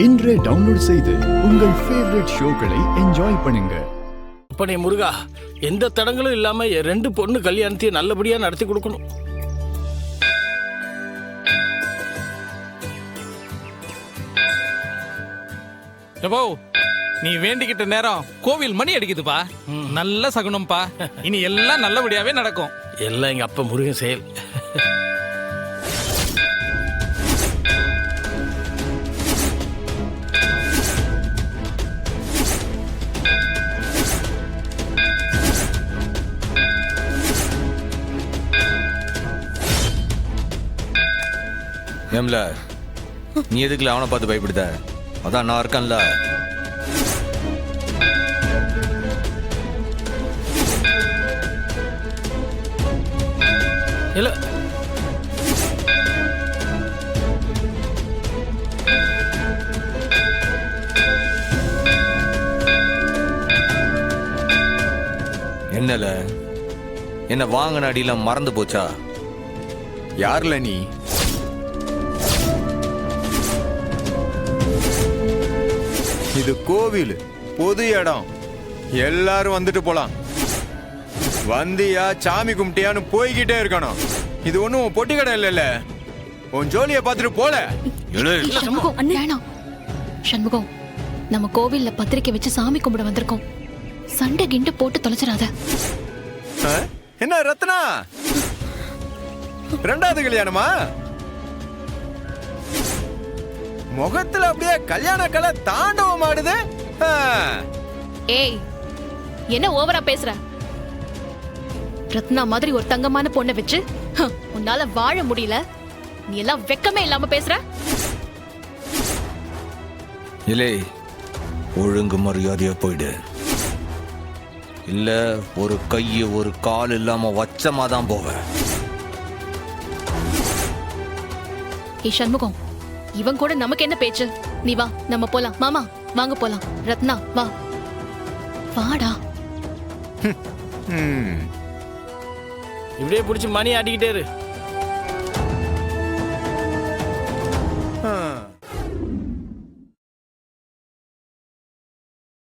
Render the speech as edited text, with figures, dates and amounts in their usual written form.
இன்றே டவுன்லோட் செய்து உங்கள் ஃபேவரட் ஷோக்களை என்ஜாய் பண்ணுங்க. அப்பனே முருகா, எந்த தடங்களும் இல்லாம என் 2 பொண்ணு கல்யாணத்தையும் நல்லபடியா நடத்தி கொடுக்கணும். எப்போ நீ வேண்டிக்கிட்ட நேரம் கோவில் மணி அடிக்குதுப்பா. நல்ல சகுனம்ப்பா. இனி எல்லாம் நல்லபடியாவே நடக்கும். எல்லாம் எங்க அப்பா முருகன் செயல். ஏம்ல நீ எதுக்குல அவனை பார்த்து பயப்படுத? அதான் நான் இருக்கேன்ல. இல்ல என்னல என்ன வாங்கின அடியெல்லாம் மறந்து போச்சா? யார்ல நீ? இது கோவில், பொது இடம், எல்லாரும் வந்துட்டு போலாம். வந்தியா சாமி கும்பிட்டியான்னு போய்கிட்டே இருக்கணும். இது ஒண்ணும் பொட்டி கடை இல்ல. உன் ஜோலியை பார்த்துட்டு போல. சண்முகம், வேணாம். சண்முகம், நம்ம கோவில்ல பத்திரிக்கை வச்சு சாமி கும்பிட வந்திருக்கோம். சண்டை கிண்ட போட்டு தொலைச்சிடாத. என்ன ரத்னா, 2வது கல்யாணமா? முகத்துல அப்படியே கல்யாண கலை தாண்டவம் ஆடுது. ஏய், என்ன ஓவரா பேசுற? ரத்னா மாதிரி ஒரு தங்கமான பொண்ணை வச்சு உன்னால வாழ முடியல. நீ எல்லாம் வெக்கமே இல்லாம பேசுற. இல்லை, ஒழுங்கு மரியாதையா போயிடு. இல்ல ஒரு கைய ஒரு கால் இல்லாம வச்சமாதான் போவ. ஏய் சண்முகம், இவன் கூட நமக்கு என்ன பேச்சு? நீ வா, நம்ம போலாம். மாமா வாங்க போலாம். ரத்னா வா, வாடா. இப்படியே பிடிச்சி மணி ஆட்டிக்கிட்டே இரு.